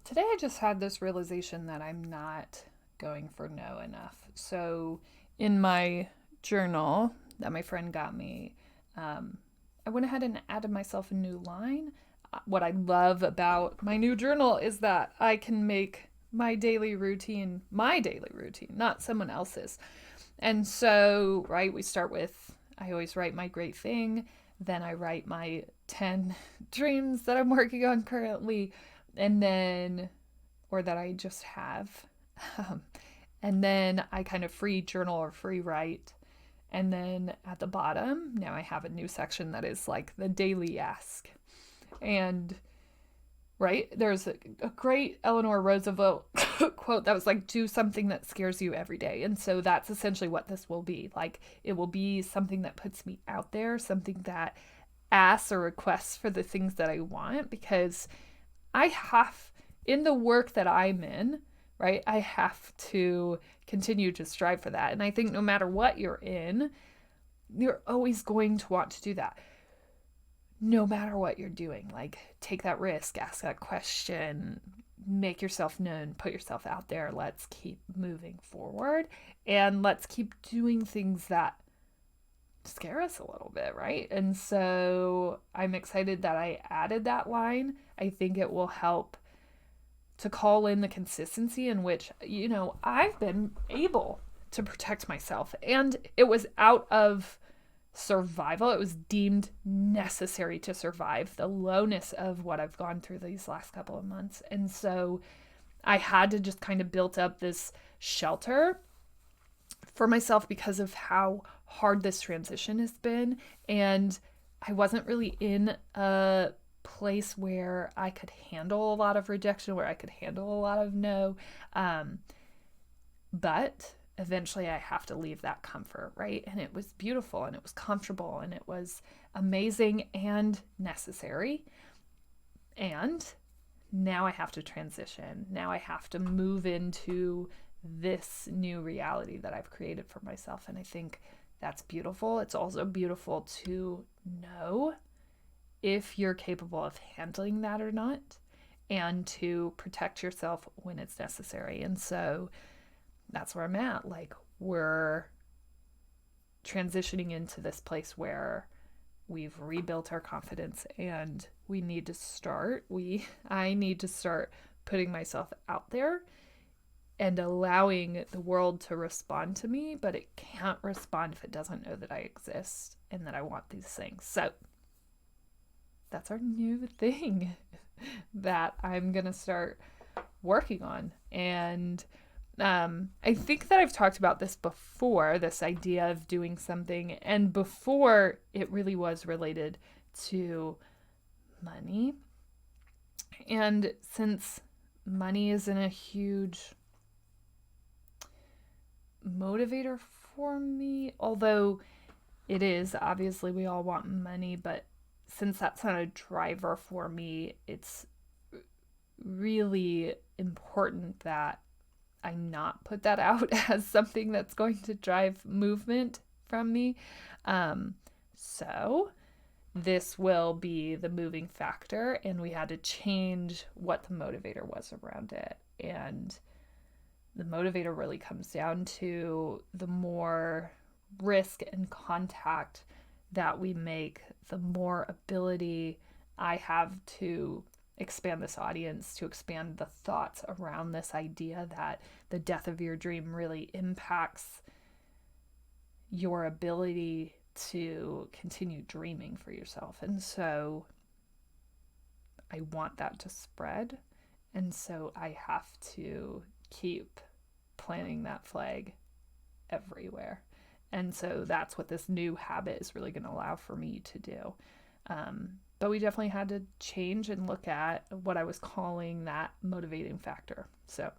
Today I just had this realization that I'm not going for no enough. So in my journal that my friend got me, um, I went ahead and added myself a new line. What I love about my new journal is that I can make my daily routine, not someone else's. And so, right, we start with I always write my great thing, then I write my 10 dreams that I'm working on currently, and then, or that I just have. Um, and then I kind of free journal or free write. And then at the bottom, now I have a new section that is like the daily ask. And right? There's a great Eleanor Roosevelt quote that was like, do something that scares you every day. And so that's essentially what this will be. Like, it will be something that puts me out there, something that asks or requests for the things that I want, because I have, in the work that I'm in, right, I have to continue to strive for that. And I think no matter what you're in, you're always going to want to do that no matter what you're doing. Like, take that risk, ask that question, make yourself known, put yourself out there. Let's keep moving forward and let's keep doing things that scare us a little bit, right? And so I'm excited that I added that line. I think it will help to call in the consistency in which, I've been able to protect myself. And it was out of survival. It was deemed necessary to survive the lowness of what I've gone through these last couple of months. And so I had to just kind of build up this shelter for myself because of how hard this transition has been. And I wasn't really in a place where I could handle a lot of rejection, where I could handle a lot of no. Um, but eventually I have to leave that comfort, right? And it was beautiful and it was comfortable and it was amazing and necessary. And now I have to transition. Now I have to move into this new reality that I've created for myself. And I think that's beautiful. It's also beautiful to know if you're capable of handling that or not, and to protect yourself when it's necessary. And so that's where I'm at. Like, we're transitioning into this place where we've rebuilt our confidence and we need to start I need to start putting myself out there and allowing the world to respond to me, but it can't respond if it doesn't know that I exist and that I want these things. So that's our new thing that I'm going to start working on. And I think that I've talked about this before, this idea of doing something, and before it really was related to money. And since money isn't a huge motivator for me, although it is, obviously, we all want money, but since that's not a driver for me, it's really important that I not put that out as something that's going to drive movement from me. So this will be the moving factor, and we had to change what the motivator was around it. And the motivator really comes down to the more risk and contact that we make, the more ability I have to expand this audience, to expand the thoughts around this idea that the death of your dream really impacts your ability to continue dreaming for yourself. And so I want that to spread. And so I have to keep planting that flag everywhere. And so that's what this new habit is really going to allow for me to do. But we definitely had to change and look at what I was calling that motivating factor. So